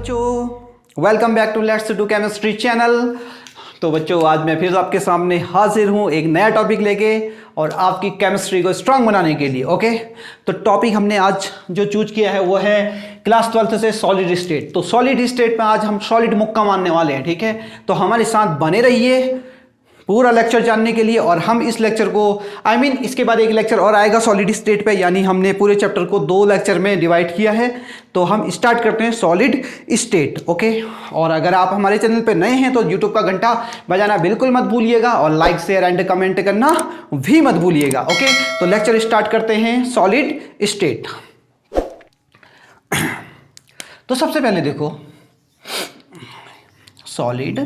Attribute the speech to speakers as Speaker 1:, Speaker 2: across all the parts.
Speaker 1: बच्चों, welcome back to let's do chemistry channel. तो बच्चों, आज मैं फिर आपके सामने हाजिर हूँ एक नया टॉपिक लेके और आपकी केमिस्ट्री को स्ट्रांग बनाने के लिए। ओके, तो टॉपिक हमने आज जो चूज किया है वो है क्लास 12th से सॉलिड स्टेट। तो सॉलिड स्टेट में आज हम सॉलिड मुक्का मारने वाले हैं। ठीक है, तो हमारे साथ बने रहिए पूरा लेक्चर जानने के लिए। और हम इस लेक्चर को इसके बाद एक लेक्चर और आएगा सॉलिड स्टेट पे, यानी हमने पूरे चैप्टर को 2 लेक्चर में डिवाइड किया है। तो हम स्टार्ट करते हैं सॉलिड स्टेट। ओके, और अगर आप हमारे चैनल पे नए हैं तो यूट्यूब का घंटा बजाना बिल्कुल मत भूलिएगा और लाइक शेयर एंड कमेंट करना भी मत भूलिएगा। ओके, तो लेक्चर स्टार्ट करते हैं सॉलिड स्टेट। तो सबसे पहले देखो सॉलिड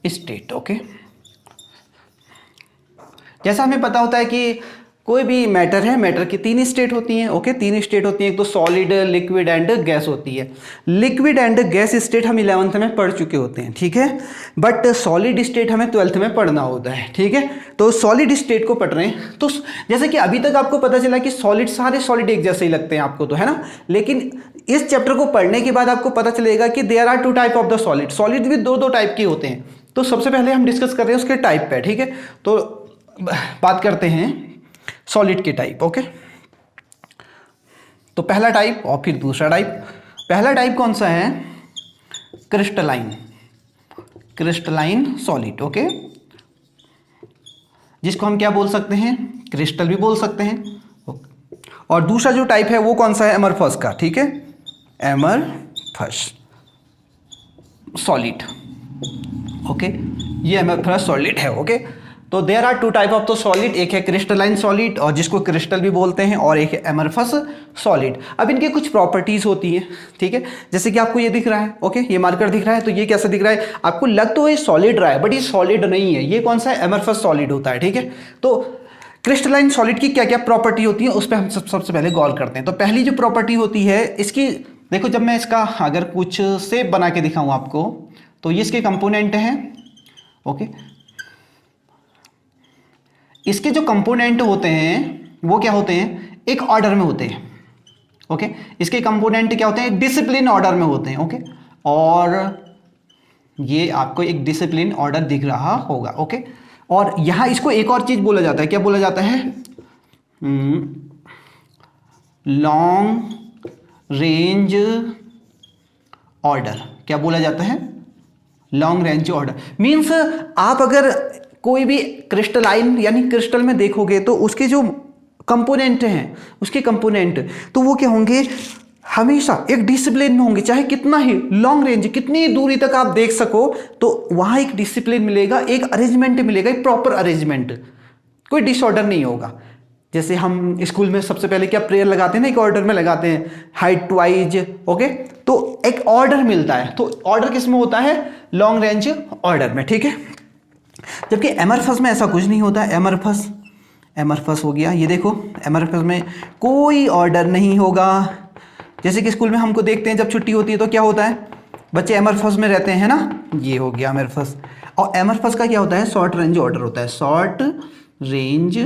Speaker 1: स्टेट। ओके, जैसा हमें पता होता है कि कोई भी मैटर है, मैटर की 3 स्टेट होती हैं। ओके, 3 स्टेट होती हैं, एक तो सॉलिड, लिक्विड एंड गैस होती है। लिक्विड एंड गैस स्टेट हम 11th में पढ़ चुके होते हैं। ठीक है, बट सॉलिड स्टेट हमें 12th में पढ़ना होता है। ठीक है, तो सॉलिड स्टेट को पढ़ रहे हैं। तो जैसे कि अभी तक आपको पता चला कि सॉलिड, सारे सॉलिड एक जैसे ही लगते हैं आपको, तो है ना। लेकिन इस चैप्टर को पढ़ने के बाद आपको पता चलेगा कि there are 2 type of the solid. Solid भी 2 टाइप के होते हैं। तो सबसे पहले हम डिस्कस कर रहे हैं उसके टाइप पे। ठीक है, तो बात करते हैं सॉलिड के टाइप। ओके, तो पहला टाइप और फिर दूसरा टाइप। पहला टाइप कौन सा है? Crystalline, crystalline solid. ओके, जिसको हम क्या बोल सकते हैं? क्रिस्टल भी बोल सकते हैं। और दूसरा जो टाइप है वो कौन सा है? एमरफस का। ठीक है, एमरफस सॉलिड। ओके, ये एमरफस सॉलिड है। ओके, तो there are 2 type of the solid, एक है क्रिस्टलाइन सॉलिड और जिसको क्रिस्टल भी बोलते हैं, और एक है एमरफस सॉलिड। अब इनके कुछ प्रॉपर्टीज होती हैं। ठीक है, जैसे कि आपको ये दिख रहा है। ओके, ये मार्कर दिख रहा है, तो ये कैसा दिख रहा है? आपको लग तो ये सॉलिड रहा है, बट ये सॉलिड नहीं है। ये कौन सा है? एमरफस सॉलिड होता है। ठीक है, तो क्रिस्टलाइन सॉलिड की क्या क्या प्रॉपर्टी होती है उस पर हम सबसे पहले गौर करते हैं। तो पहली जो प्रॉपर्टी होती है इसकी, देखो, जब मैं इसका अगर कुछ शेप बना के दिखाऊं आपको, तो ये इसके कंपोनेंट हैं। ओके, इसके जो कंपोनेंट होते हैं वो क्या होते हैं? एक ऑर्डर में होते हैं। ओके, इसके कंपोनेंट क्या होते हैं? डिसिप्लिन ऑर्डर में होते हैं। ओके, और ये आपको एक डिसिप्लिन ऑर्डर दिख रहा होगा। ओके, और यहां इसको एक और चीज बोला जाता है। क्या बोला जाता है? Long range order. क्या बोला जाता है? Long range order. मीन्स आप अगर कोई भी क्रिस्टलाइन यानी क्रिस्टल में देखोगे तो उसके जो कंपोनेंट हैं, उसके कंपोनेंट तो वो क्या होंगे? हमेशा एक डिसिप्लिन में होंगे। चाहे कितना ही लॉन्ग रेंज, कितनी दूरी तक आप देख सको, तो वहां एक डिसिप्लिन मिलेगा, एक अरेंजमेंट मिलेगा, एक प्रॉपर अरेंजमेंट, कोई डिसऑर्डर नहीं होगा। जैसे हम स्कूल में सबसे पहले क्या प्रेयर लगाते हैं ना, एक ऑर्डर में लगाते हैं, हाइट वाइज। ओके, तो एक ऑर्डर मिलता है। तो ऑर्डर किस में होता है? लॉन्ग रेंज ऑर्डर में। ठीक है, जबकि एमरफस में ऐसा कुछ नहीं होता। एमरफस हो गया, ये देखो, एमरफस में कोई ऑर्डर नहीं होगा। जैसे कि स्कूल में हमको देखते हैं जब छुट्टी होती है तो क्या होता है? बच्चे एमरफस में रहते हैं ना, ये हो गया एमरफस। और एमरफस का क्या होता है? शॉर्ट रेंज ऑर्डर होता है, शॉर्ट रेंज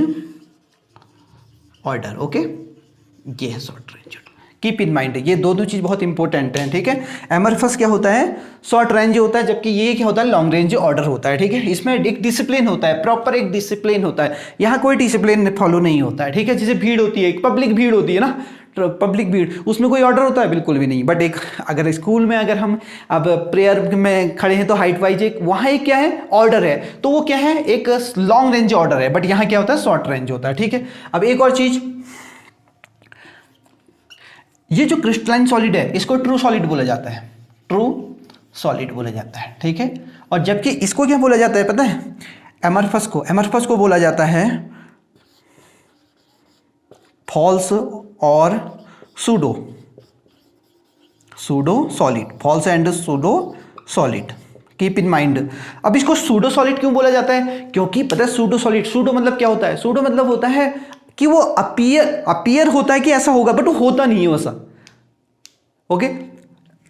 Speaker 1: ऑर्डर। ओके, ये है short range order. Keep in mind, ये दोनों चीज बहुत इंपॉर्टेंट है। ठीक है, एमरफस क्या होता है? शॉर्ट रेंज होता है, जबकि ये क्या होता है? लॉन्ग रेंज ऑर्डर होता है। ठीक है, इसमें एक डिसिप्लिन होता है, प्रॉपर एक डिसिप्लिन होता है। यहाँ कोई डिसिप्लिन फॉलो नहीं होता है। ठीक है, जैसे भीड़ होती है, एक पब्लिक भीड़ होती है ना, पब्लिक भीड़, उसमें कोई ऑर्डर होता है? बिल्कुल भी नहीं। बट एक अगर स्कूल में अगर हम अब प्रेयर में खड़े हैं तो हाइट वाइज एक वहाँ एक क्या है? ऑर्डर है। तो वो क्या है? एक लॉन्ग रेंज ऑर्डर है। बट यहाँ क्या होता है? शॉर्ट रेंज होता है। ठीक है, अब एक और चीज, ये जो क्रिस्टलाइन सॉलिड है इसको ट्रू सॉलिड बोला जाता है, ट्रू सॉलिड बोला जाता है। ठीक है, और जबकि इसको क्या बोला जाता है पता है? एमरफस को बोला जाता है फॉल्स और pseudo solid, false and pseudo solid. Keep in mind. अब इसको सूडो सॉलिड क्यों बोला जाता है? क्योंकि पता है सूडो सॉलिड, सूडो मतलब क्या होता है? सूडो मतलब होता है कि वो अपीयर होता है कि ऐसा होगा, बट वो होता नहीं है वैसा। ओके,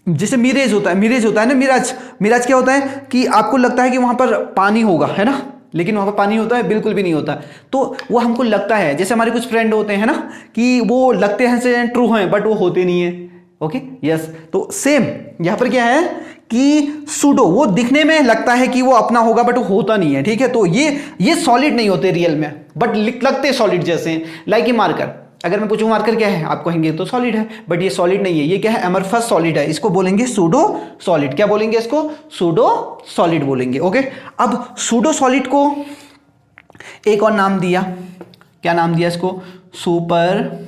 Speaker 1: जैसे मिरेज होता है ना, मिराज क्या होता है कि आपको लगता है कि वहां पर पानी होगा, है ना, लेकिन वहां पर पानी होता है? बिल्कुल भी नहीं होता। तो वो हमको लगता है, जैसे हमारे कुछ फ्रेंड होते हैं ना कि वो लगते हैं से ट्रू हैं बट वो होते नहीं है। Okay yes. तो सेम यहां पर क्या है कि सूडो वो दिखने में लगता है कि वो अपना होगा बट वो होता नहीं है, ठीक है। तो ये सॉलिड नहीं होते रियल में, बट लगते सॉलिड जैसे हैं। लाइक ये मार्कर, अगर मैं पूछूं मार्कर क्या है, आप कहेंगे तो सॉलिड है, बट ये सॉलिड नहीं है, ये क्या है, एमरफस सॉलिड है। इसको बोलेंगे सूडो सॉलिड। क्या बोलेंगे इसको? सूडो सॉलिड बोलेंगे। ओके, अब सूडो सॉलिड को एक और नाम दिया, क्या नाम दिया इसको? Super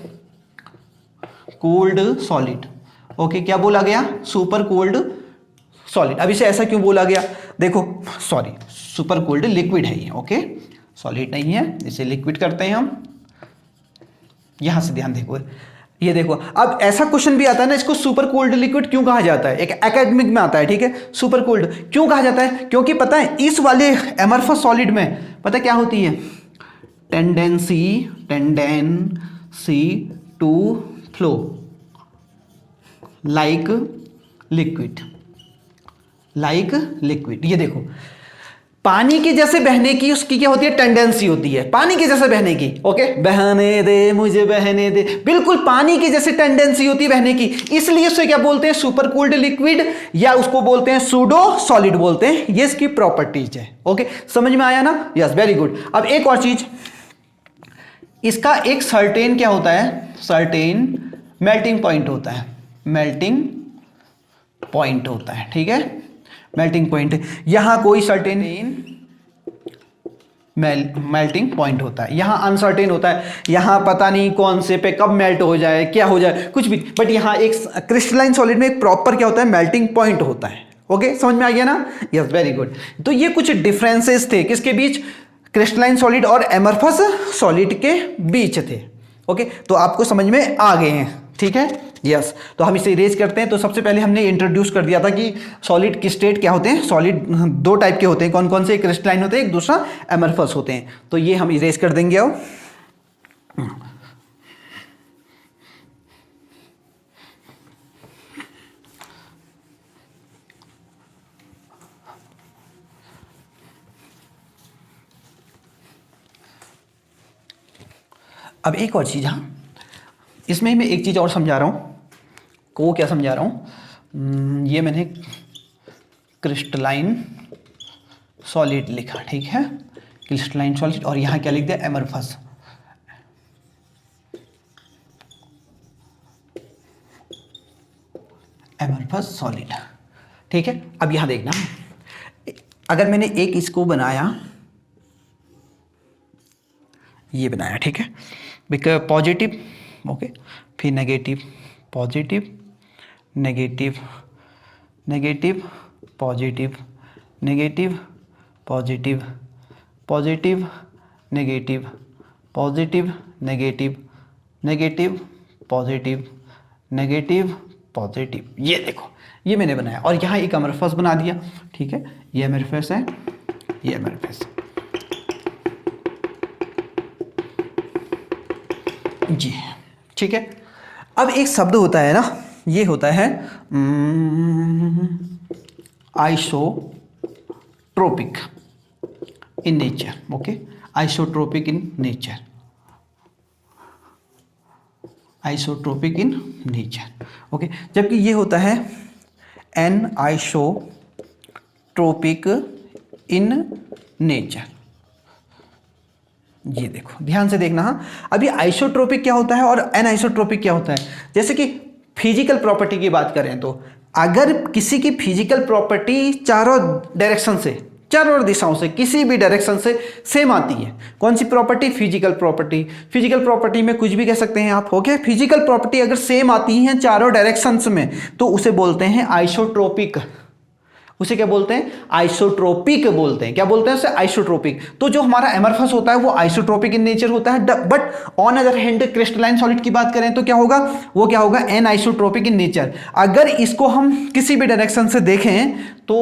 Speaker 1: cooled solid. ओके, क्या बोला गया? Super cooled solid. अब इसे ऐसा क्यों बोला गया? देखो, सॉरी, सुपर कूल्ड लिक्विड है ये। ओके, सॉलिड नहीं है, इसे लिक्विड करते हैं हम। यहां से ध्यान देखो, ये देखो। अब ऐसा क्वेश्चन भी आता है ना, इसको सुपर कूल्ड लिक्विड क्यों कहा जाता है? एक एकेडमिक में आता है, ठीक है। सुपर कूल्ड क्यों कहा जाता है? क्योंकि पता है इस वाले एमरफस सॉलिड में पता क्या होती है? Tendency to flow like liquid. ये देखो, पानी के जैसे बहने की उसकी क्या होती है? टेंडेंसी होती है पानी के जैसे बहने की। ओके, बहने दे मुझे बहने दे, बिल्कुल पानी की जैसे टेंडेंसी होती है बहने की, इसलिए उसे क्या बोलते हैं? सुपर कूल्ड लिक्विड, या उसको बोलते हैं सूडो सॉलिड बोलते हैं। ये इसकी प्रॉपर्टीज है। ओके, समझ में आया ना? Yes, very good. अब एक और चीज, इसका एक सर्टेन क्या होता है? सर्टेन मेल्टिंग पॉइंट होता है, मेल्टिंग पॉइंट होता है, ठीक है। मेल्टिंग पॉइंट, यहां कोई सर्टेन मेल्टिंग पॉइंट होता है, यहां अनसर्टेन होता है, यहां पता नहीं कौन से पे कब मेल्ट हो जाए, क्या हो जाए, कुछ भी। बट यहां एक क्रिस्टलाइन सॉलिड में एक प्रॉपर क्या होता है? मेल्टिंग पॉइंट होता है। ओके, समझ में आ गया ना? Yes, very good. तो ये कुछ डिफरेंसेस थे किसके बीच? क्रिस्टलाइन सॉलिड और एमरफस सॉलिड के बीच थे। ओके, तो आपको समझ में आ गए हैं, ठीक है। यस, तो हम इसे इरेज करते हैं। तो सबसे पहले हमने इंट्रोड्यूस कर दिया था कि सॉलिड की स्टेट क्या होते हैं। सॉलिड दो टाइप के होते हैं, कौन कौन से? क्रिस्टलाइन होते हैं, एक दूसरा एमरफस होते हैं। तो ये हम इरेज कर देंगे। अब एक और चीज, हाँ, इसमें मैं एक चीज और समझा रहा हूं। को क्या समझा रहा हूं? ये मैंने क्रिस्टलाइन सॉलिड लिखा, ठीक है, क्रिस्टलाइन सॉलिड, और यहां क्या लिख दिया? एमरफस। एमरफस सॉलिड, ठीक है। अब यहां देखना, अगर मैंने एक इसको बनाया, ये बनाया, ठीक है, बिकॉज पॉजिटिव, ओके, फिर negative, positive, negative, negative, positive, negative, positive, positive, negative, positive, negative, negative, positive, negative, positive. ये देखो, ये मैंने बनाया, और यहाँ एक एमरफस बना दिया, ठीक है। ये एमरफस है, ये एमरफस जी, ठीक है। अब एक शब्द होता है ना, ये होता है isotropic in nature. Okay, isotropic in nature, isotropic in nature. Okay, जबकि ये होता है एन आइसोट्रोपिक इन नेचर। ये देखो, ध्यान से देखना। हाँ, अभी आइसोट्रोपिक क्या होता है और एन आइसोट्रोपिक क्या होता है? जैसे कि फिजिकल प्रॉपर्टी की बात करें तो अगर किसी की फिजिकल प्रॉपर्टी चारों डायरेक्शन से, चारों दिशाओं से, किसी भी डायरेक्शन से सेम आती है, कौन सी property? Physical property. Physical property में कुछ भी कह सकते हैं आप। ओके, फिजिकल प्रॉपर्टी अगर सेम आती है चारों डायरेक्शंस में तो उसे बोलते हैं आइसोट्रोपिक। उसे क्या बोलते हैं? आइसोट्रोपिक बोलते हैं। क्या बोलते हैं उसे? आइसोट्रोपिक। तो जो हमारा एमरफस होता है वो आइसोट्रोपिक इन नेचर होता है, but on other hand crystalline solid की बात करें तो क्या होगा? वो क्या होगा? Anisotropic in nature. अगर इसको हम किसी भी डायरेक्शन से देखें तो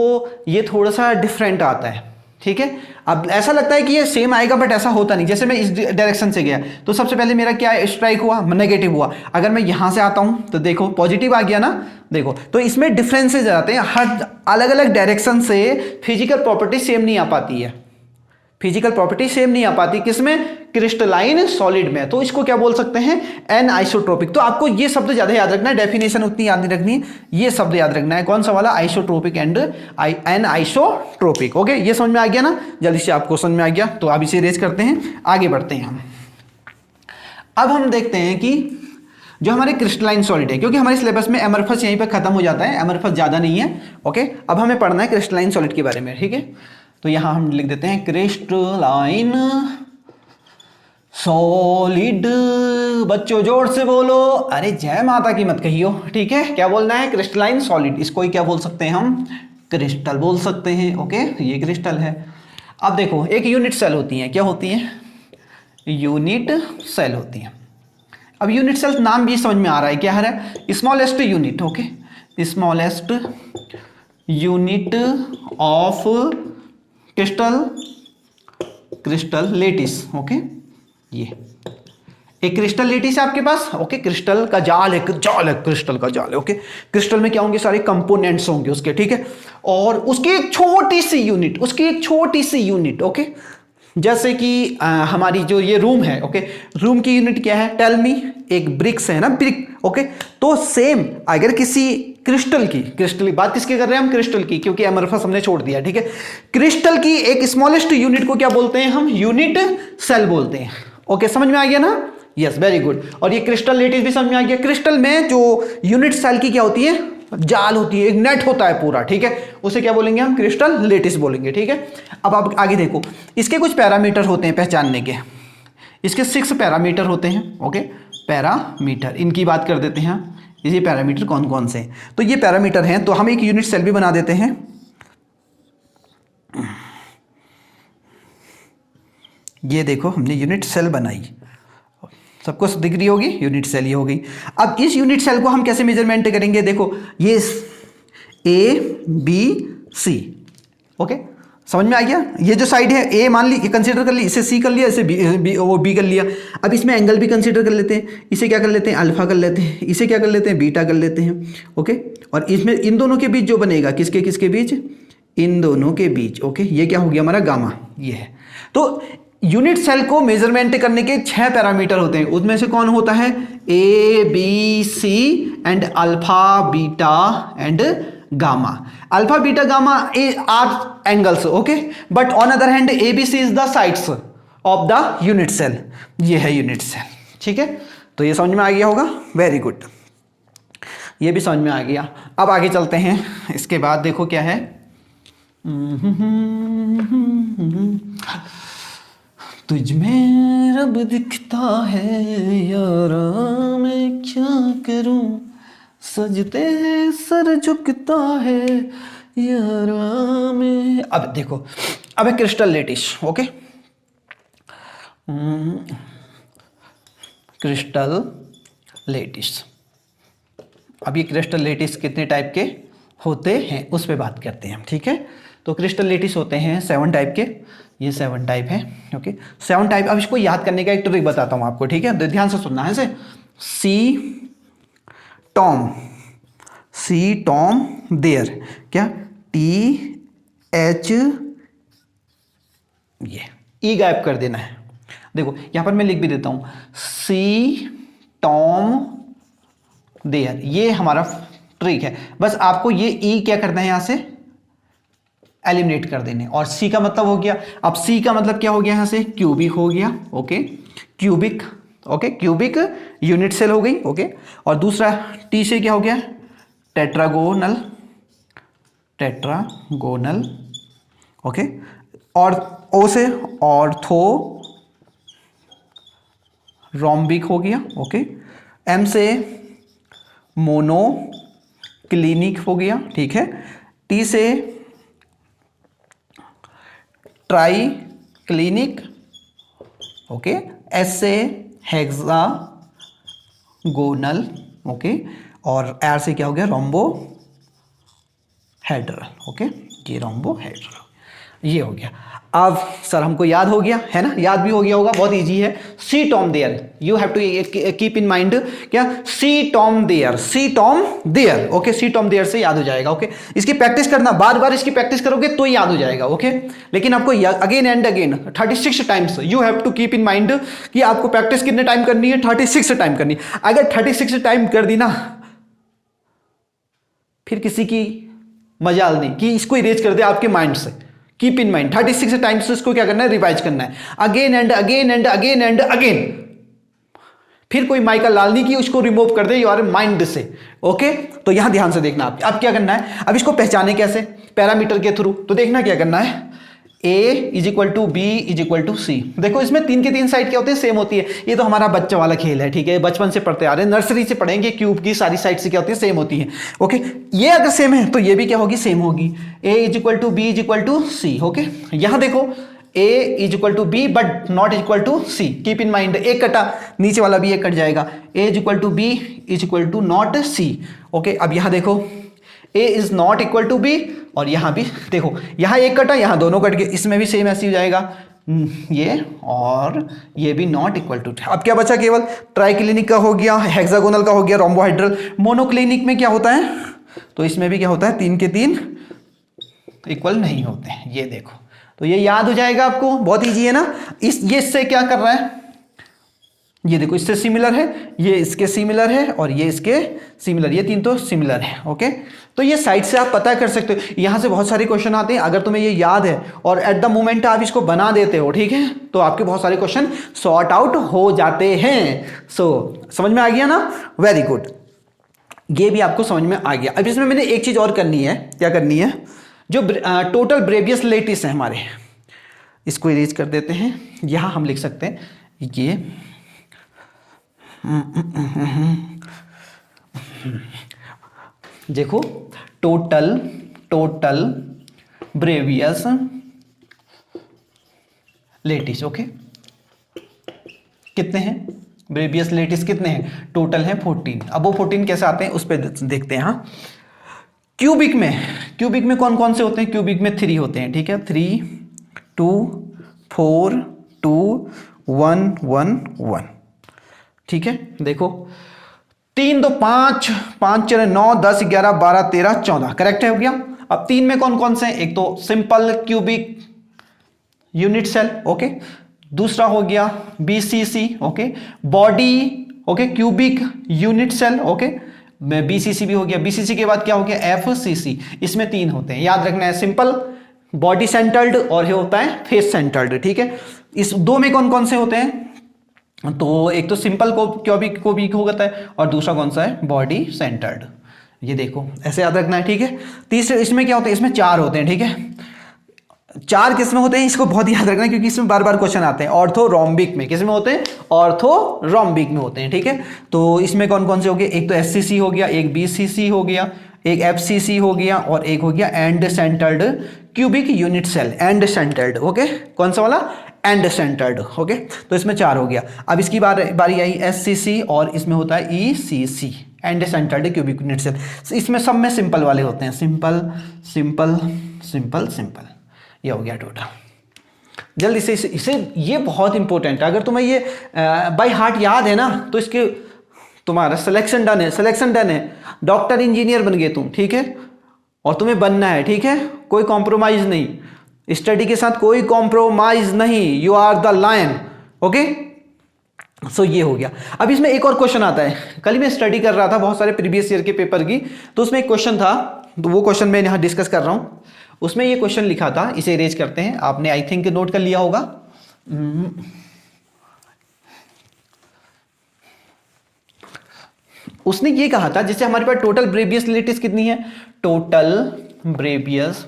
Speaker 1: ये थोड़ा सा डिफरेंट आता है, ठीक है। अब ऐसा लगता है कि ये सेम आएगा, बट ऐसा होता नहीं। जैसे मैं इस डायरेक्शन से गया तो सबसे पहले मेरा क्या स्ट्राइक हुआ? नेगेटिव हुआ। अगर मैं यहां से आता हूं तो देखो पॉजिटिव आ गया ना। देखो, तो इसमें डिफरेंसेस आते हैं, हर अलग अलग डायरेक्शन से फिजिकल प्रॉपर्टी सेम नहीं आ पाती है, फिजिकल प्रॉपर्टी सेम नहीं आ पाती किसमें, क्रिस्टलाइन सॉलिड में, तो इसको क्या बोल सकते हैं, एनआइसोट्रोपिक। तो आपको ये शब्द ज्यादा याद रखना है, डेफिनेशन उतनी याद नहीं रखनी, ये शब्द याद रखना है, कौन सा वाला, आइसोट्रोपिक एंड एनआइसोट्रोपिक। ओके, ये समझ में आ गया ना, जल्दी से आपको समझ में आ गया, तो अब इसे रेज करते हैं, आगे बढ़ते हैं हम। अब हम देखते हैं कि जो हमारे क्रिस्टलाइन सॉलिड है, क्योंकि हमारे सिलेबस में एमरफस यहीं पर खत्म हो जाता है, एमरफस ज्यादा नहीं है। ओके, अब हमें पढ़ना है क्रिस्टलाइन सॉलिड के बारे में, ठीक है। तो यहां हम लिख देते हैं क्रिस्टलाइन सॉलिड, बच्चों जोर से बोलो, अरे जय माता की मत कहियो, ठीक है। क्या बोलना है, क्रिस्टलाइन सॉलिड, इसको ही क्या बोल सकते हैं हम, क्रिस्टल बोल सकते हैं। ओके, ये क्रिस्टल है। अब देखो, एक यूनिट सेल होती है, क्या होती है, यूनिट सेल होती है। अब यूनिट सेल नाम भी समझ में आ रहा है, क्या है, smallest unit. Okay, smallest unit of crystal lettuce. Okay, ये एक क्रिस्टल लेटिस है आपके पास। ओके, क्रिस्टल का जाल है, क्रिस्टल का जाल है। ओके, क्रिस्टल में क्या होंगे, सारे कंपोनेंट्स होंगे उसके, ठीक है। और उसकी एक छोटी सी यूनिट, ओके, जैसे कि हमारी जो ये रूम है, ओके, रूम की यूनिट क्या है, टेल मी, एक ब्रिक्स है ना, ब्रिक। ओके, तो सेम अगर किसी क्रिस्टल की बात किसकी कर रहे हैं हम, क्रिस्टल की, क्योंकि एमरफस हमने छोड़ दिया, ठीक है। क्रिस्टल की एक स्मॉलेस्ट यूनिट को क्या बोलते हैं हम, यूनिट सेल बोलते हैं। ओके, समझ में आ गया ना, यस, वेरी गुड। और ये क्रिस्टल लेटिस भी समझ में आ गया। क्रिस्टल में जो यूनिट सेल की क्या होती है, जाल होती है, एक नेट होता है पूरा, ठीक है, उसे क्या बोलेंगे हम, क्रिस्टल लेटिस बोलेंगे, ठीक है। अब आप आगे देखो, इसके कुछ पैरामीटर होते हैं पहचानने के, इसके 6 पैरामीटर होते हैं। ओके, पैरामीटर, इनकी बात कर देते हैं, ये पैरामीटर कौन कौन से हैं। तो ये पैरामीटर हैं, तो हम एक यूनिट सेल भी बना देते हैं। ये देखो, हमने यूनिट सेल बनाई, सबको दिख रही होगी, यूनिट सेल ये हो गई। अब इस यूनिट सेल को हम कैसे मेजरमेंट करेंगे, देखो ये A B C। ओके, समझ में आ गया। ये जो साइड है ए मान ली, कंसीडर कर ली, इसे सी कर लिया, इसे बी कर लिया। अब इसमें एंगल भी कंसीडर कर लेते हैं, इसे क्या कर लेते हैं, अल्फा कर लेते हैं, इसे क्या कर लेते हैं, बीटा कर लेते हैं। ओके, और इसमें इन दोनों के बीच जो बनेगा, किसके किसके बीच, इन दोनों के बीच। ओके, ये क्या हो गया हमारा गामा, ये है। तो यूनिट सेल को मेजरमेंट करने के 6 पैरामीटर होते हैं, उसमें से कौन होता है, A B C and alpha beta and gamma. Alpha beta gamma are angles, okay, but on other hand ABC is the sides of the unit cell, ये है यूनिट सेल, ठीक है। तो ये समझ में आ गया होगा, वेरी गुड, ये भी समझ में आ गया। अब आगे चलते हैं, इसके बाद देखो क्या है, तुझ में रब दिखता है यारा, मैं क्या करूं, सजते सर झुकता है यारा में। अब देखो, अब है crystal lettuce. Okay, crystal lettuce. अब ये क्रिस्टल लेटिस कितने टाइप के होते हैं उस पर बात करते हैं हम, ठीक है। तो क्रिस्टल लेटिस होते हैं 7 टाइप के, ये 7 टाइप है। Okay, 7 type. अब इसको याद करने का एक ट्रिक बताता हूँ आपको, ठीक है, ध्यान से सुनना है इसे। सी टॉम देयर, क्या TH, ये ई गायब कर देना है। देखो यहां पर मैं लिख भी देता हूं, सी टॉम देयर, ये हमारा ट्रिक है। बस आपको ये ई क्या करना है, यहां से एलिमिनेट कर देने। और सी का मतलब हो गया, अब सी का मतलब क्या हो गया, यहां से क्यूबिक हो गया। Okay, cubic, okay, cubic unit cell हो गई। ओके, और दूसरा टी से क्या हो गया, टेट्रागोनल, टेट्रागोनल। ओके, और ओ से ऑर्थो रोम्बिक हो गया। ओके, एम से मोनो क्लिनिक हो गया, ठीक है। टी से ट्राई क्लिनिक। ओके, एस से हेक्सा गोनल। ओके, और आर से क्या हो गया, रोम्बो हेड्रल। ओके, ये रोम्बो हेड्रल। ये हो गया। अब सर हमको याद हो गया है ना, याद भी हो गया होगा, बहुत इजी है। C Tom there, you have to keep in mind क्या, C Tom there, C Tom there, okay, C Tom there से याद हो जाएगा। ओके, इसकी प्रैक्टिस करना, बार बार इसकी प्रैक्टिस करोगे तो याद हो जाएगा। ओके, लेकिन आपको again and again 36 times you have to keep in mind कि आपको प्रैक्टिस कितने टाइम करनी है, 36 टाइम करनी है। अगर 36 टाइम कर दी ना, फिर किसी की मजाल नहीं कि इसको इरेज कर दे आपके माइंड से। कीप इन माइंड 36 टाइम्स इसको क्या करना है, रिवाइज करना है, again and again and again and again. फिर कोई माइकल लाल नहीं कि उसको रिमूव कर दे योर माइंड से। ओके, तो यहां ध्यान से देखना। आप अब क्या करना है, अब इसको पहचाने कैसे, पैरामीटर के थ्रू। तो देखना क्या करना है, A is equal to B is equal to C. देखो इसमें 3 के 3 साइड क्या होते हैं, सेम होती है। ये तो हमारा बच्चा वाला खेल है, ठीक है, बचपन से पढ़ते आ रहे हैं, नर्सरी से पढ़ेंगे, क्यूब की सारी साइड से क्या होती है, सेम होती है। ओके, ये अगर सेम है तो ये भी क्या होगी, सेम होगी। A is equal to B is equal to C. Okay, यहां देखो A is equal to B but not is equal to C. Keep in mind, एक कटा, नीचे वाला भी एक कट जाएगा। A is equal to B is equal to not C. Okay, अब यहां देखो A is not equal to B, और यहां भी देखो, यहां एक कटा, यहां दोनों कट गए, इसमें भी सेम ऐसे हो जाएगा, ये और ये भी नॉट इक्वल टू। अब क्या बचा, केवल ट्राइक्लिनिक का हो गया, हेक्सागोनल का हो गया, रोम्बोहाइड्रल। मोनोक्लिनिक में क्या होता है, तो इसमें भी क्या होता है, 3 के 3 इक्वल नहीं होते हैं। ये देखो, तो ये याद हो जाएगा आपको, बहुत ईजी है ना। ये इससे क्या कर रहा है, ये देखो इससे सिमिलर है, ये इसके सिमिलर है, और ये इसके सिमिलर, ये 3 तो सिमिलर है। ओके, तो ये साइड से आप पता कर सकते हो। यहां से बहुत सारे क्वेश्चन आते हैं, अगर तुम्हें ये याद है और एट द मोमेंट आप इसको बना देते हो, ठीक है, तो आपके बहुत सारे क्वेश्चन सॉर्ट आउट हो जाते हैं। समझ में आ गया ना, वेरी गुड, ये भी आपको समझ में आ गया। अब इसमें मैंने एक चीज और करनी है, क्या करनी है, जो टोटल ब्रेवियस लेटिस है हमारे, इसको इरेज कर देते हैं। यहां हम लिख सकते हैं ये देखो, टोटल ब्रेवियस लेटिस। ओके, कितने हैं ब्रेवियस लेटिस, कितने हैं, टोटल है 14। अब वो 14 कैसे आते हैं उस पर देखते हैं। हाँ, क्यूबिक में कौन कौन से होते हैं, क्यूबिक में 3 होते हैं, ठीक है, 3 2 4 2 1 1 1, ठीक है। देखो 3 2 5 5 4 9 10 11 12 13 14, करेक्ट है, हो गया। अब 3 में कौन कौन से हैं, एक तो simple cubic unit cell, okay, दूसरा हो गया BCC, okay, body, okay, cubic unit cell, okay, BCC भी हो गया। बीसीसी के बाद क्या हो गया, एफसीसी। इसमें 3 होते हैं, याद रखना है, सिंपल, बॉडी सेंटर्ड और ये होता है फेस सेंटर्ड, ठीक है। इस 2 में कौन कौन से होते हैं, तो एक तो सिंपल क्यूबिक होता है, और दूसरा कौन सा है, बॉडी सेंटर्ड। ये देखो ऐसे याद रखना है, ठीक है। तीसरे इसमें क्या होते हैं, इसमें 4 होते हैं, ठीक है। 4 किसमें होते हैं, इसको बहुत याद रखना है क्योंकि इसमें बार बार क्वेश्चन आते हैं। ऑर्थोरोम्बिक में, किसमें होते हैं, ऑर्थोरोम्बिक में होते हैं, ठीक है। तो इसमें कौन कौन से हो गए, एक तो एससीसी हो गया, एक बीसीसी हो गया, एक एफसीसी हो गया, और एक हो गया end centred cubic unit cell, end centred, okay, कौन सा वाला, एंड सेंटर्ड, ओके। तो इसमें 4 हो गया। अब इसकी बारी आई एससीसी, और इसमें होता है ECC, end centred cubic unit cell. इसमें सब में सिंपल वाले होते हैं, सिंपल सिंपल सिंपल सिंपल, ये हो गया टोटल। जल्दी से इसे ये बहुत इंपॉर्टेंट है, अगर तुम्हें ये बाय हार्ट याद है ना, तो इसके तुम्हारा सिलेक्शन डन है, डॉक्टर इंजीनियर बन गए तुम, ठीक है, और तुम्हें बनना है, ठीक है, कोई कॉम्प्रोमाइज नहीं, स्टडी के साथ कोई कॉम्प्रोमाइज नहीं, you are the lion, okay. So ये हो गया। अब इसमें एक और क्वेश्चन आता है, कल ही मैं स्टडी कर रहा था बहुत सारे प्रीवियस ईयर के पेपर की, तो उसमें एक क्वेश्चन था, तो वो क्वेश्चन मैं यहाँ डिस्कस कर रहा हूँ। उसमें ये क्वेश्चन लिखा था, इसे इरेज करते हैं, आपने आई थिंक नोट कर लिया होगा। उसने ये कहा था, जैसे हमारे पास टोटल ब्रेवियस लेटिस कितनी है, टोटल ब्रेवियस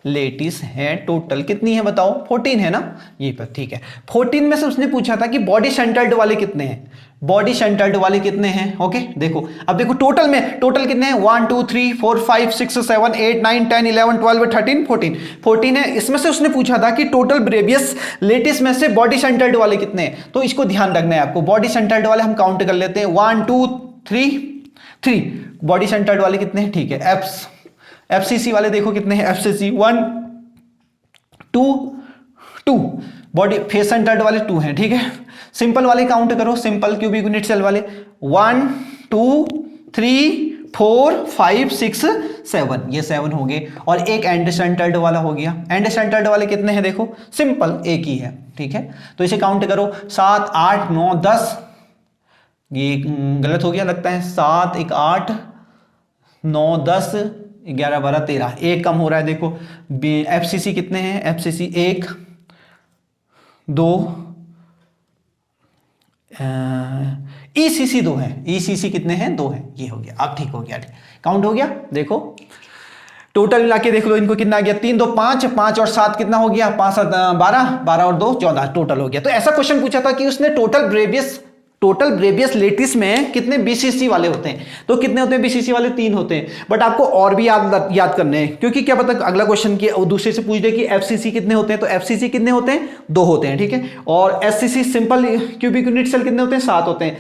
Speaker 1: लेटिस है, टोटल कितनी है बताओ, 14 है ना, ये पर ठीक है। 14 में से उसने पूछा था कि बॉडी सेंटर्ड वाले कितने हैं, बॉडी सेंटर्ड वाले कितने हैं, ओके। देखो अब देखो टोटल कितने हैं, 1 2 3 4 5 6 7 8 9 10 11 12 13 14 है। इसमें से उसने पूछा था कि टोटल ब्रेवियस लेटिस में से बॉडी सेंटर्ड वाले कितने हैं। तो इसको ध्यान रखना है आपको, बॉडी सेंटर्ड वाले हम काउंट कर लेते हैं, 1 2 3 बॉडी सेंटर्ड वाले कितने हैं, ठीक है। एफसीसी वाले देखो कितने हैं, एफसीसी 1 2 2, बॉडी फेस सेंटर्ड वाले 2 हैं, ठीक है। सिंपल वाले काउंट करो, सिंपल क्यूबिक यूनिट सेल वाले 1 2 3 4 5 6 7, ये 7 हो गए। और एक एंड सेंटर्ड वाला हो गया। एंड सेंटर्ड वाले कितने हैं देखो, सिंपल एक ही है, ठीक है। तो इसे काउंट करो 7 8 9 10, ये गलत हो गया लगता है, 7 1 8 9 10 11 12 13, एक कम हो रहा है देखो। एफसीसी कितने हैं, एफसीसी 1 2, ईसीसी 2 है, ईसीसी कितने हैं, 2 है, ये हो गया। अब ठीक हो गया, काउंट हो गया। देखो टोटल मिला के देख लो इनको कितना आ गया, 3 2 5, 5 और 7 कितना हो गया, 5 7 12, 12 और 2 14 टोटल हो गया। तो ऐसा क्वेश्चन पूछा था कि उसने टोटल ब्रेवियस लेटिस में कितने बीसीसी वाले होते हैं, तो कितने होते हैं बीसीसी वाले, 3 होते हैं। बट आपको और भी याद करने हैं, क्योंकि क्या पता अगला क्वेश्चन की दूसरे से पूछ दे कि एफसीसी कितने होते हैं, तो एफसीसी कितने होते हैं, 2 होते हैं, ठीक है। और SCC simple cubic unit cell कितने होते हैं, 7 होते हैं।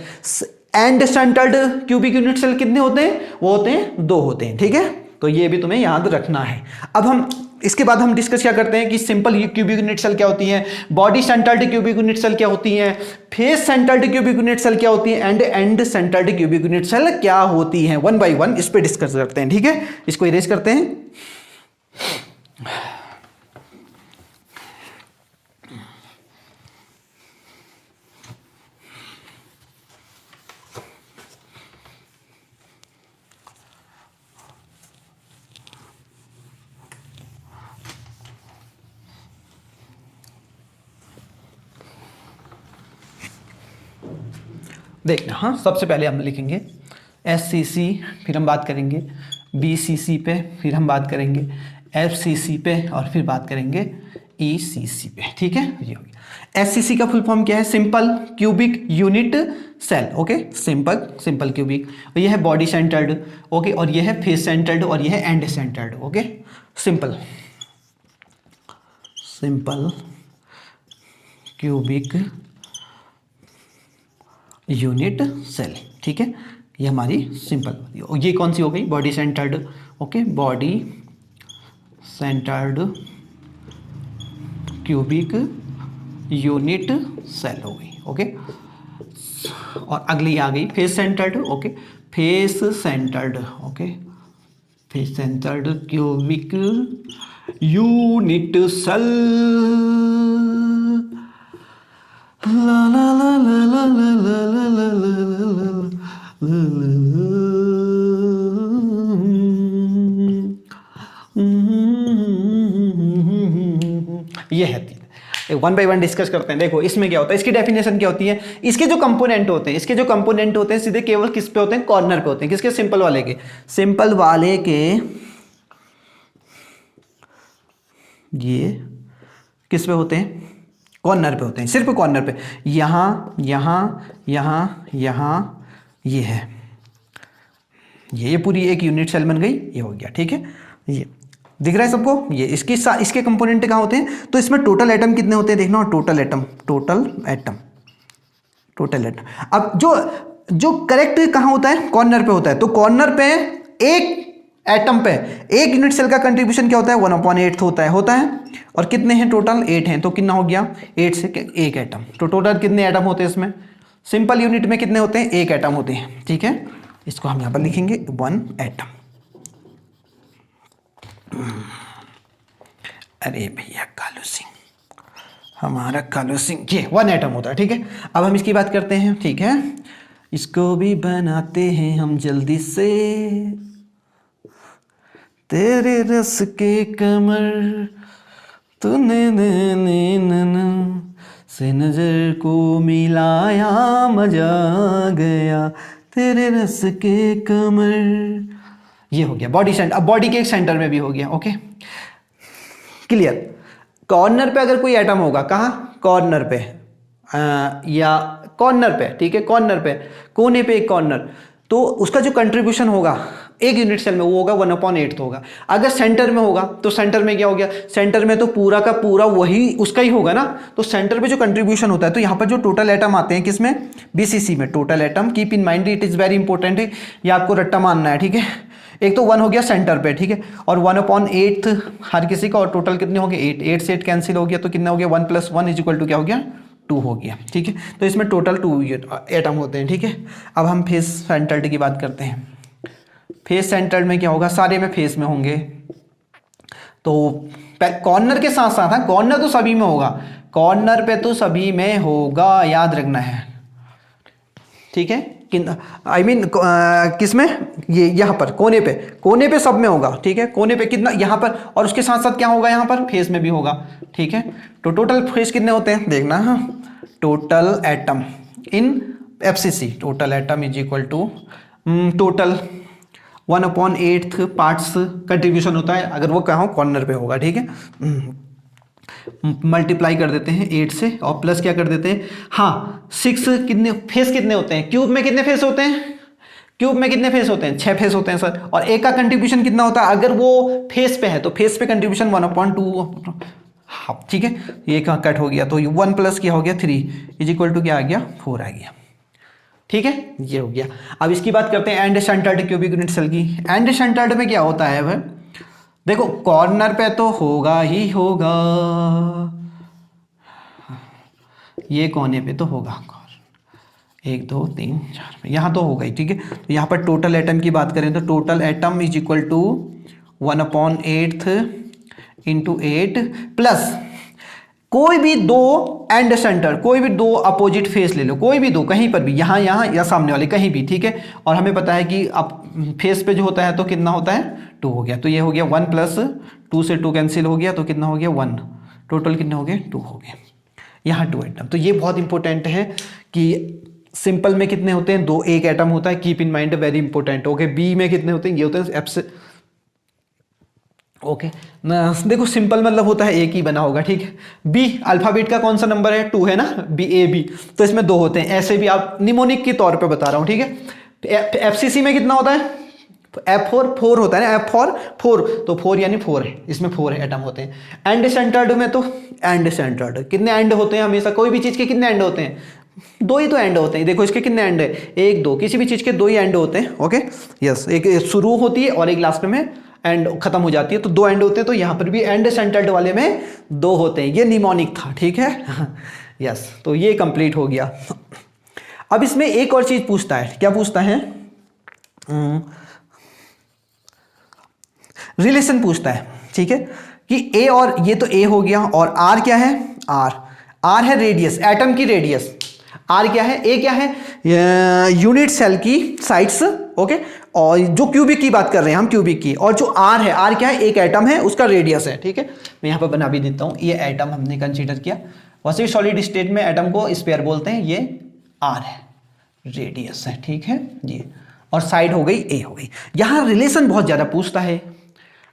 Speaker 1: End centred cubic unit cell कितने होते हैं, वो होते हैं 2 होते हैं, ठीक है। तो ये भी तुम्हें याद रखना है। अब हम इसके बाद हम डिस्कस क्या करते हैं कि सिंपल क्यूबिक यूनिट सेल क्या होती है, body centred cubic unit cell क्या होती है, face centred cubic unit cell क्या होती है, end centred cubic unit cell क्या होती है। 1 बाय 1 इस पे डिस्कस करते हैं, ठीक है। इसको इरेज करते हैं। देखना, हाँ, सबसे पहले हम लिखेंगे एससीसी, फिर हम बात करेंगे बीसीसी पे, फिर हम बात करेंगे एफसीसी पे, और फिर बात करेंगे ईसीसी पे, ठीक है। ये हो गया। एससीसी का फुल फॉर्म क्या है, simple cubic unit cell, okay. Simple cubic, और ये है बॉडी सेंटर्ड, ओके, और ये है फेस सेंटर्ड, और ये है end centred, okay. Simple cubic unit cell, ठीक है। ये हमारी सिंपल, ये कौन सी हो गई, body centred, okay, body centred cubic unit cell हो गई, ओके। और अगली आ गई face centred, okay, face centred, okay, face centred cubic unit cell, ला ला ला ला ला ला ला ला ला ये है 3। 1 बाय 1 डिस्कस करते हैं। देखो इसमें क्या होता है, इसकी डेफिनेशन क्या होती है, इसके जो कंपोनेंट होते हैं सीधे केवल किस पे होते हैं, कॉर्नर पे होते हैं। किसके, सिंपल वाले के ये किस पे होते हैं, कॉर्नर पे होते हैं, सिर्फ कॉर्नर पे। यहाँ ये है, ये पूरी एक यूनिट सेल बन गई, ये हो गया, ठीक है। ये दिख रहा है सबको, ये इसके कंपोनेंट कहाँ होते हैं, तो इसमें टोटल एटम कितने होते हैं देखना, टोटल एटम। अब जो करेक्ट कहाँ होता है, कॉर्नर पे होता है। तो कॉर्नर पे एक एटम पे एक यूनिट सेल का कंट्रीब्यूशन क्या होता है, 1/8 होता है। और कितने हैं टोटल, 8 हैं, तो कितना हो गया, 8 से एक एटम। तो टोटल कितने एटम होते हैं इसमें, सिंपल यूनिट में कितने होते हैं, 1 एटम होते हैं, ठीक है। इसको हम यहाँ पर लिखेंगे 1 एटम। अरे भैया हमारा कालू सिंह, ये 1 एटम होता है, ठीक है। अब हम इसकी बात करते हैं, ठीक है। इसको भी बनाते हैं हम जल्दी से, तेरे रस के कमर तूने से नजर को मिलाया, मजा आ गया तेरे रस के कमर। ये हो गया बॉडी सेंटर। अब बॉडी के एक सेंटर में भी हो गया, ओके, क्लियर। कॉर्नर पे अगर कोई एटम होगा, कहाँ, कॉर्नर पे, या कॉर्नर पे, ठीक है, कॉर्नर पे, कोने पे एक कॉर्नर, तो उसका जो कंट्रीब्यूशन होगा एक यूनिट सेल में वो होगा 1/8 होगा। अगर सेंटर में होगा तो सेंटर में क्या हो गया, सेंटर में तो पूरा का पूरा वही उसका ही होगा ना। तो सेंटर पे जो कंट्रीब्यूशन होता है, तो यहाँ पर जो टोटल एटम आते हैं किसमें, बीसीसी में, total atom. Keep in mind, it is very important है, ये आपको रट्टा मानना है, ठीक है। एक तो 1 हो गया सेंटर पे, ठीक है, और 1/8 हर किसी का, और टोटल कितने हो गए 8, 8 से 8 कैंसिल हो गया तो कितना हो गया 1 + 1 = क्या हो गया 2 हो गया, ठीक है। तो इसमें टोटल 2 एटम होते हैं, ठीक है। अब हम फेस सेंटर्ड की बात करते हैं। फेस सेंटर्ड में क्या होगा, सारे में फेस में होंगे, तो कॉर्नर के साथ साथ, हाँ कॉर्नर तो सभी में होगा, कॉर्नर पे तो सभी में होगा, याद रखना है, ठीक है। आई मीन किसमें, ये यहाँ पर कोने पे सब में होगा, ठीक है। कोने पे कितना यहाँ पर, और उसके साथ साथ क्या होगा यहाँ पर फेस में भी होगा, ठीक है। तो टोटल फेस कितने होते हैं देखना, हाँ, total atom in FCC, total atom = total 1/8 parts contribution होता है, अगर वो कहाँ कॉर्नर पे होगा, ठीक है। मल्टीप्लाई कर देते हैं 8 से और प्लस क्या कर देते हैं, हाँ 6, कितने फेस कितने होते हैं, क्यूब में कितने फेस होते हैं, क्यूब में कितने फेस होते हैं 6 फेस होते हैं सर, और एक का कंट्रीब्यूशन कितना होता है, अगर वो फेस पे है तो फेस पे कंट्रीब्यूशन 1/2, हाँ ठीक है, ये कहाँ कट हो गया, तो 1 + क्या हो गया 3 = क्या आ गया 4 आ गया, ठीक है, ये हो गया। अब इसकी बात करते हैं end centred cubic unit cell की। एंड सेंटर्ड में क्या होता है भाई, देखो कॉर्नर पे तो होगा ही होगा, ये कोने पे तो होगा, 1 2 3 4 यहाँ तो होगा ही, ठीक है। तो यहाँ पर टोटल एटम की बात करें तो टोटल एटम = 1/8 × 8 प्लस कोई भी दो एंड सेंटर, कोई भी दो अपोजिट फेस ले लो, कोई भी दो कहीं पर भी, यहाँ यहाँ या सामने वाले कहीं भी, ठीक है। और हमें पता है कि अब फेस पे जो होता है तो कितना होता है 2 हो गया, तो ये हो गया 1 + 2 से 2 कैंसिल हो गया तो कितना हो गया 1, टोटल कितने हो गए 2 हो गए, यहाँ 2 एटम। तो ये बहुत इंपॉर्टेंट है कि सिंपल में कितने होते हैं 2, एक एटम होता है, keep in mind, very important. Okay, B में कितने होते हैं, ये होते हैं एफ से, ओके देखो सिंपल मतलब होता है एक ही बना होगा, ठीक है। बी अल्फाबेट का कौन सा नंबर है 2 है ना, बी ए बी, तो इसमें 2 होते हैं, ऐसे भी आप निमोनिक के तौर पे बता रहा हूँ, ठीक है। एफसीसी में कितना होता है F4 होता है ना, F4 तो 4 यानी 4 है, इसमें 4 एटम होते हैं। एंड सेंटर्ड में तो एंड सेंटर्ड कितने एंड होते हैं, हमेशा कोई भी चीज के कितने एंड होते हैं 2 ही तो एंड होते हैं, देखो इसके कितने एंड है 1 2, किसी भी चीज के 2 ही एंड होते हैं, ओके यस, एक शुरू होती है और एक लास्ट में एंड खत्म हो जाती है, तो 2 एंड होते हैं। तो यहाँ पर भी एंड सेंटर्ड वाले में 2 होते हैं, ये निमोनिक था, ठीक है यस, तो ये कंप्लीट हो गया। अब इसमें एक और चीज पूछता है, क्या पूछता है, रिलेशन पूछता है, ठीक है, कि ए और ये तो ए हो गया, और आर क्या है, आर है रेडियस, एटम की रेडियस, आर क्या है, ए क्या है यूनिट सेल की साइड्स, ओके, और जो क्यूबिक की बात कर रहे हैं हम क्यूबिक की, और जो आर है, आर क्या है एक एटम है उसका रेडियस है, ठीक है। मैं यहाँ पर बना भी देता हूँ, ये एटम हमने कंसीडर किया, वैसे सॉलिड स्टेट में एटम को स्पेयर बोलते हैं, ये आर है, रेडियस है, ठीक है ये, और साइड हो गई ए हो गई। यहाँ रिलेशन बहुत ज्यादा पूछता है,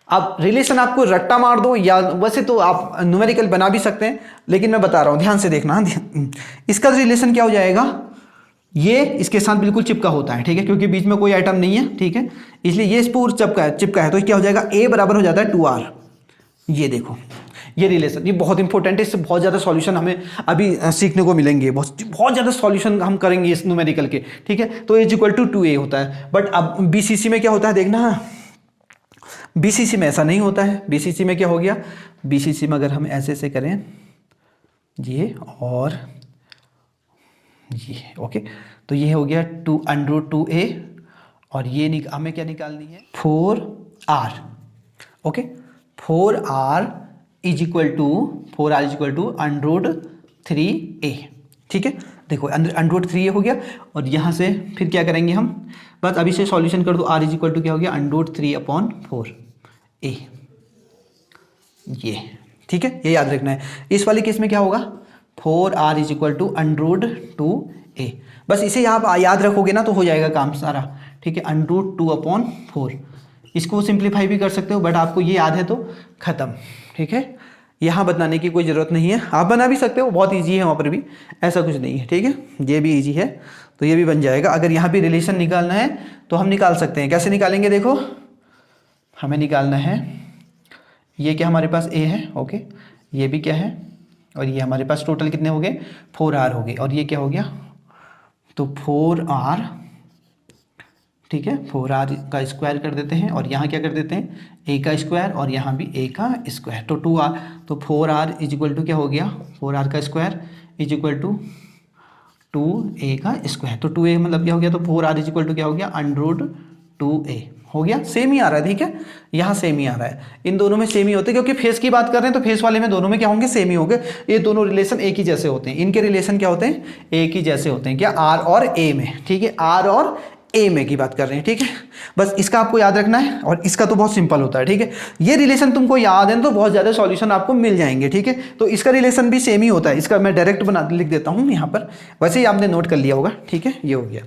Speaker 1: अब रिलेशन आपको रट्टा मार दो या वैसे तो आप न्यूमेरिकल बना भी सकते हैं, लेकिन मैं बता रहा हूं ध्यान से देखना, इसका रिलेशन क्या हो जाएगा, ये इसके साथ बिल्कुल चिपका होता है, ठीक है, क्योंकि बीच में कोई आइटम नहीं है, ठीक है, इसलिए ये पूरा चिपका है, तो क्या हो जाएगा ए बराबर हो जाता है 2r, ये देखो ये रिलेशन, ये बहुत इंपॉर्टेंट है, इससे बहुत ज़्यादा सॉल्यूशन हमें अभी सीखने को मिलेंगे, बहुत ज़्यादा सॉल्यूशन हम करेंगे इस न्यूमेरिकल के, ठीक है। तो ए = 2a होता है, बट अब बीसीसी में क्या होता है देखना, बीसीसी में ऐसा नहीं होता है, बीसीसी में क्या हो गया, बीसीसी में अगर हम ऐसे करें ये और ये, ओके, तो ये हो गया 2√2a, और ये हमें क्या निकालनी है 4r, ओके, 4r = √3a, ठीक है। देखो √3a हो गया, और यहाँ से फिर क्या करेंगे हम, बस अभी से सॉल्यूशन कर दो, r = क्या हो गया √3/4a, ये ठीक है, ये याद रखना है। इस वाले केस में क्या होगा 4r = √2a, बस इसे आप याद रखोगे ना तो हो जाएगा काम सारा, ठीक है, √2/4, इसको सिंप्लीफाई भी कर सकते हो, बट आपको ये याद है तो खत्म, ठीक है, यहाँ बताने की कोई ज़रूरत नहीं है, आप बना भी सकते हो, बहुत ईजी है, वहाँ पर भी ऐसा कुछ नहीं है, ठीक है, ये भी ईजी है, तो ये भी बन जाएगा। अगर यहाँ भी रिलेशन निकालना है तो हम निकाल सकते हैं, कैसे निकालेंगे, देखो हमें निकालना है, ये क्या हमारे पास a है, ओके, ये भी क्या है, और ये हमारे पास टोटल कितने हो गए 4r हो गए, और ये क्या हो गया, तो 4r ठीक है, 4r का स्क्वायर कर देते हैं और यहाँ क्या कर देते हैं a का स्क्वायर और यहाँ भी a का स्क्वायर, तो 2r, तो 4r इज इक्वल टू क्या हो गया, 4r का square is equal to 2a का स्क्वायर, तो 2a मतलब क्या हो गया, तो 4r इज इक्वल टू क्या हो गया, अंडर 2a हो गया। सेम ही आ रहा है, ठीक है, यहाँ सेम ही आ रहा है, इन दोनों में सेम ही होते हैं, क्योंकि फेस की बात कर रहे हैं तो फेस वाले में दोनों में क्या होंगे, सेम ही होंगे, ये दोनों रिलेशन एक ही जैसे होते हैं, इनके रिलेशन क्या होते हैं, एक ही जैसे होते हैं, क्या, आर और ए में, ठीक है, आर और ए में की बात कर रहे हैं, ठीक है, बस इसका आपको याद रखना है, और इसका तो बहुत सिंपल होता है, ठीक है, ये रिलेशन तुमको याद है तो बहुत ज़्यादा सॉल्यूशन आपको मिल जाएंगे, ठीक है, तो इसका रिलेशन भी सेम ही होता है, इसका मैं डायरेक्ट बना लिख देता हूँ यहाँ पर, वैसे ही आपने नोट कर लिया होगा, ठीक है, ये हो गया,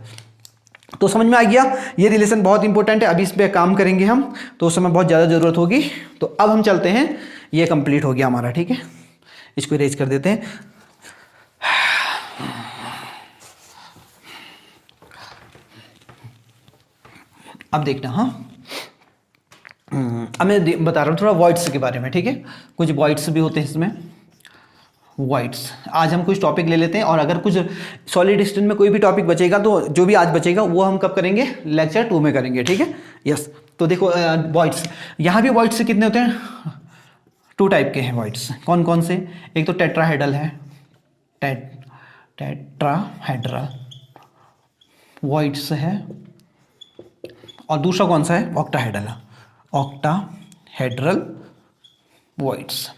Speaker 1: तो समझ में आ गया, ये रिलेशन बहुत इंपॉर्टेंट है, अभी इस पर काम करेंगे हम, तो उस समय बहुत ज़्यादा ज़रूरत होगी, तो अब हम चलते हैं, ये कंप्लीट हो गया हमारा, ठीक है, इसको इरेज कर देते हैं। अब देखना, हाँ, अब मैं बता रहा हूँ थोड़ा वॉइड्स के बारे में, ठीक है, कुछ वॉइड्स भी होते हैं इसमें, वॉइड्स, आज हम कुछ टॉपिक ले लेते हैं, और अगर कुछ सॉलिड स्टेट में कोई भी टॉपिक बचेगा तो जो भी आज बचेगा वो हम कब करेंगे, लेक्चर 2 में करेंगे, ठीक है, यस, तो देखो वॉइड्स, यहाँ भी वॉइड्स कितने होते हैं, 2 टाइप के हैं वॉइड्स, कौन कौन से, एक तो टेट्राहेड्रल है, टेट्राहेड्रल वॉइड्स है, और दूसरा कौन सा है, ऑक्टाहेड्रल, ऑक्टाहेड्रल वॉइड्स,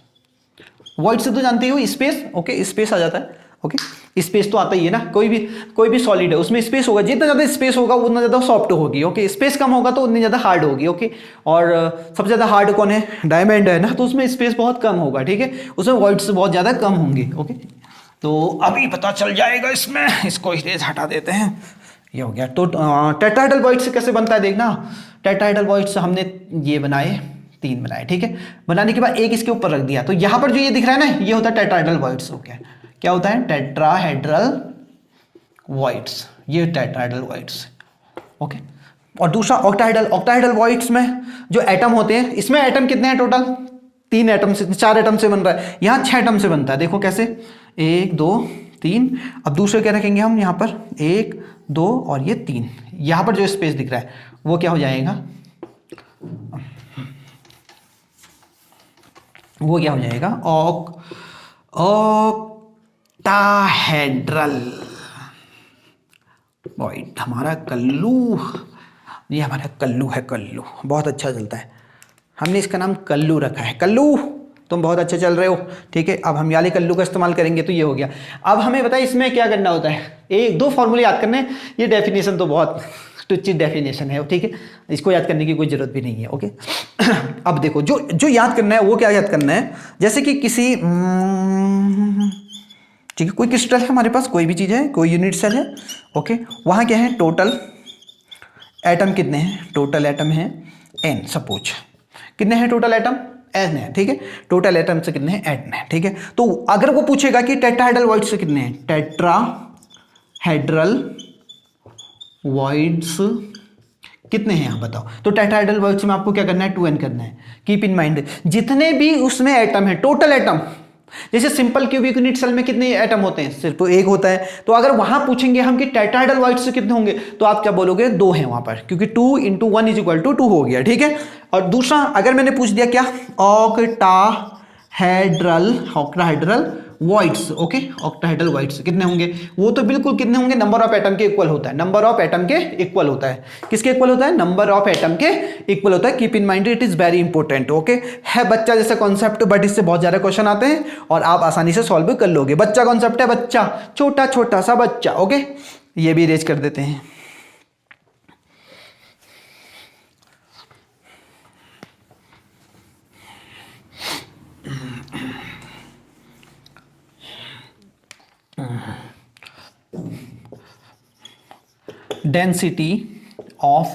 Speaker 1: वॉइड से तो जानते हो स्पेस, ओके, स्पेस आ जाता है, ओके, स्पेस तो आता ही है ना, कोई भी सॉलिड है उसमें स्पेस होगा, जितना ज़्यादा स्पेस होगा उतना ज़्यादा सॉफ्ट होगी, ओके, स्पेस कम होगा तो उतनी ज़्यादा हार्ड होगी, ओके, और सबसे ज़्यादा हार्ड कौन है, डायमंड है ना, तो उसमें स्पेस बहुत कम होगा, ठीक है, उसमें वॉइड्स बहुत ज़्यादा कम होंगे, ओके, तो अभी पता चल जाएगा इसमें, इसको इरेज हटा देते हैं, ये हो गया। तो टेट्राहेड्रल वॉइड्स कैसे बनता है देखना, टेट्राहेड्रल वॉइड्स हमने ये बनाए, 3 बनाए, ठीक है, बनाने के बाद एक इसके ऊपर रख दिया, तो यहाँ पर जो ये दिख रहा है ना, ये होता है टेट्राहेड्रल वॉइड्स, ओके, क्या होता है, टेट्राहेड्रल वॉइड्स, ये टेट्राहेड्रल वॉइड्स, ओके, और दूसरा ऑक्टाहेड्रल, ऑक्टाहेड्रल वॉइड्स में जो एटम होते हैं, इसमें एटम कितने हैं टोटल, 3 एटम से, 4 एटम से बन रहा है, यहाँ 6 एटम से बनता है, देखो कैसे, 1 2 3, अब दूसरे क्या रखेंगे हम यहाँ पर, 1 2 और ये 3, यहाँ पर जो स्पेस दिख रहा है वो क्या हो जाएगा, वो क्या हो जाएगा, ऑक्टाहेड्रल वॉइड, हमारा कल्लू, ये हमारा कल्लू है, कल्लू बहुत अच्छा चलता है, हमने इसका नाम कल्लू रखा है, कल्लू तुम बहुत अच्छे चल रहे हो, ठीक है, अब हम याले कल्लू का इस्तेमाल करेंगे, तो ये हो गया। अब हमें बताइए इसमें क्या करना होता है, 1-2 फॉर्मूले याद करने हैं, ये डेफिनेशन तो बहुत टुच्ची डेफिनेशन है, ठीक है, इसको याद करने की कोई ज़रूरत भी नहीं है, ओके। अब देखो जो याद करना है वो क्या याद करना है, जैसे कि किसी, ठीक है, कोई क्रिस्टल है हमारे पास, कोई भी चीज़ है, कोई यूनिट सेल है, ओके, वहाँ क्या है, टोटल एटम कितने हैं, टोटल एटम है n, सपोज कितने हैं टोटल एटम, n है, ठीक है, टोटल एटम से कितने हैं, n है, ठीक है, तो अगर वो पूछेगा कि टेट्राहेड्रल वॉइड्स से कितने हैं, टेट्राहेड्रल वॉइड्स कितने हैं आप बताओ, तो टेट्राहेड्रल वॉइड्स में आपको क्या करना है, 2n करना है, कीप इन माइंड जितने भी उसमें एटम है, टोटल एटम, जैसे सिंपल क्यूबिक यूनिट सेल में कितने एटम होते हैं, सिर्फ 1 होता है, तो अगर वहां पूछेंगे हम कि टेट्राहेड्रल वॉइड्स से कितने होंगे, तो आप क्या बोलोगे, 2 हैं वहां पर, क्योंकि 2 × 1 = 2 हो गया, ठीक है। और दूसरा अगर मैंने पूछ दिया क्या, octahedral voids, okay, octahedral voids कितने होंगे, वो तो बिल्कुल कितने होंगे, नंबर ऑफ एटम के इक्वल होता है, नंबर ऑफ एटम के इक्वल होता है, किसके इक्वल होता है, नंबर ऑफ एटम के इक्वल होता है, keep in mind it is very important, okay, है बच्चा जैसा कॉन्सेप्ट, बट इससे बहुत ज्यादा क्वेश्चन आते हैं और आप आसानी से सॉल्व कर लोगे, बच्चा कॉन्सेप्ट है, बच्चा, छोटा छोटा सा बच्चा, ओके, ये भी इरेज कर देते हैं। Density of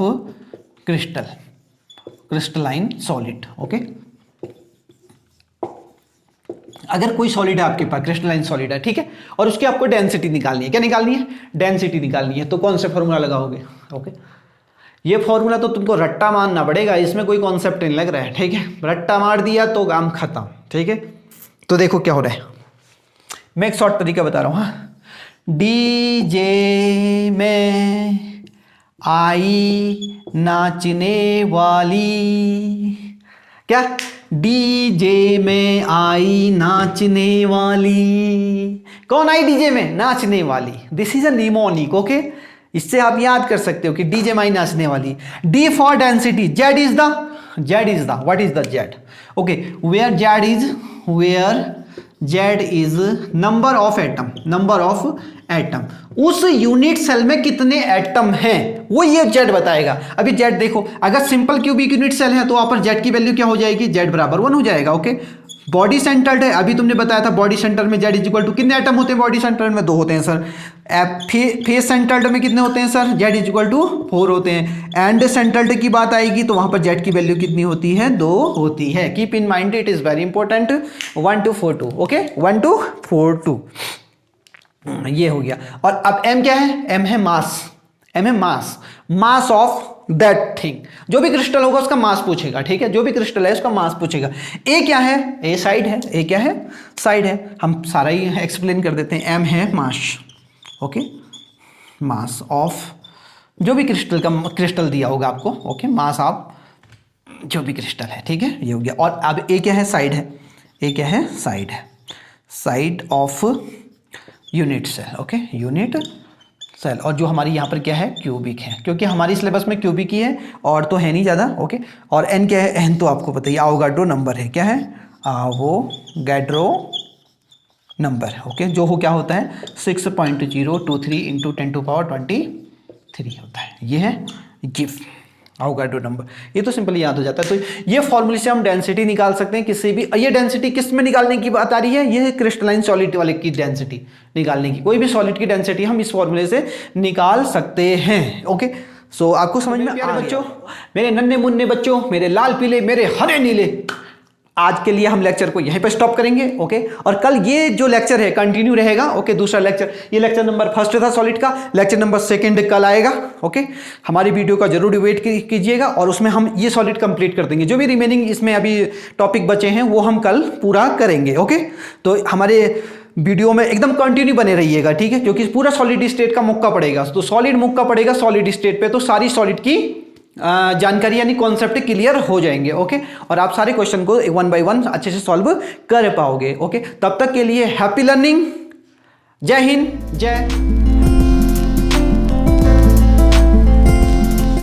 Speaker 1: crystalline solid, okay, अगर कोई सॉलिड है आपके पास, क्रिस्टलाइन सॉलिड है, ठीक है, और उसकी आपको डेंसिटी निकालनी है, क्या निकालनी है, डेंसिटी निकालनी है, तो कौन सा फॉर्मूला लगाओगे, ओके, ये फॉर्मूला तो तुमको रट्टा मारना पड़ेगा, इसमें कोई कॉन्सेप्ट नहीं लग रहा है, ठीक है, रट्टा मार दिया तो काम खत्म, ठीक है। तो देखो क्या हो रहा है, मैं एक शॉर्ट तरीका बता रहा हूँ, हाँ, DJ में आई नाचने वाली, क्या डीजे में आई नाचने वाली, कौन आई डीजे में? नाचने वाली। This is a mnemonic, okay. इससे आप याद कर सकते हो कि डीजे में आई नाचने वाली। D for density, Z is the what is the Z, okay, where Z is number of atom, उस यूनिट सेल में कितने एटम हैं वो ये जेड बताएगा। अभी जेड देखो, अगर सिंपल क्यूबिक यूनिट सेल है तो वहां पर जेड की वैल्यू क्या हो जाएगी? जेड बराबर 1 हो जाएगा, ओके। बॉडी सेंटर्ड है, अभी तुमने बताया था बॉडी सेंटर में जेड इज इक्वल टू, कितने एटम होते हैं बॉडी सेंटर में? 2 होते हैं सर। फेस सेंटर्ड में कितने होते हैं sir? Z is equal to 4 होते हैं। एंड सेंटर्ड की बात आएगी तो वहां पर जेड की वैल्यू कितनी होती है? 2 होती है। Keep in mind, it is very important. 1 to 4 2, okay, 1 to 4 2, ये हो गया। और अब m क्या है? m है मास, मास ऑफ दैट थिंग। जो भी क्रिस्टल होगा उसका मास पूछेगा, ठीक है, जो भी क्रिस्टल है उसका मास पूछेगा। ए क्या है? ए साइड है, ए क्या है? साइड है। हम सारा ही एक्सप्लेन कर देते हैं। m है मास, ओके, मास ऑफ जो भी क्रिस्टल दिया होगा आपको, ओके, मास ऑफ जो भी क्रिस्टल है, ठीक है, ये हो गया। और अब ए क्या है? साइड है। ए क्या है? साइड है, side of unit cell, okay, unit cell. और जो हमारी यहाँ पर क्या है? क्यूबिक है, क्योंकि हमारी सिलेबस में क्यूबिक ही है और तो है नहीं ज़्यादा, ओके। और एन क्या है? एन तो आपको पता ही, आवोगाड्रो नंबर है। क्या है? आवोगाड्रो नंबर, ओके, जो हो क्या होता है? 6.023 इंटू 10⁻23 होता है। ये है गिव आवोगाड्रो नंबर। ये तो सिंपली याद हो जाता है। तो ये फॉर्मूले से हम डेंसिटी निकाल सकते हैं किसी भी। ये डेंसिटी किस में निकालने की बात आ रही है? ये क्रिस्टलाइन सॉलिड वाले की डेंसिटी निकालने की। कोई भी सॉलिड की डेंसिटी हम इस फॉर्मूले से निकाल सकते हैं, ओके। सो आपको समझ में प्यारे बच्चों, मेरे नन्हे मुन्ने बच्चों, मेरे लाल पीले, मेरे हरे नीले, आज के लिए हम लेक्चर को यहीं पर स्टॉप करेंगे, ओके। और कल ये जो लेक्चर है कंटिन्यू रहेगा, ओके। दूसरा लेक्चर, ये लेक्चर नंबर 1 था सॉलिड का, लेक्चर नंबर 2 कल आएगा, ओके। हमारी वीडियो का जरूर वेट कीजिएगा और उसमें हम ये सॉलिड कंप्लीट कर देंगे। जो भी रिमेनिंग इसमें अभी टॉपिक बचे हैं वो हम कल पूरा करेंगे, ओके। तो हमारे वीडियो में एकदम कंटिन्यू बने रहिएगा, ठीक है, क्योंकि पूरा सॉलिड स्टेट का मुक्का पड़ेगा। तो सॉलिड मुक्का पड़ेगा सॉलिड स्टेट पे, तो सारी सॉलिड की जानकारी यानी कॉन्सेप्ट क्लियर हो जाएंगे, ओके। और आप सारे क्वेश्चन को 1 by 1 अच्छे से सॉल्व कर पाओगे, ओके। तब तक के लिए हैप्पी लर्निंग। जय हिंद, जय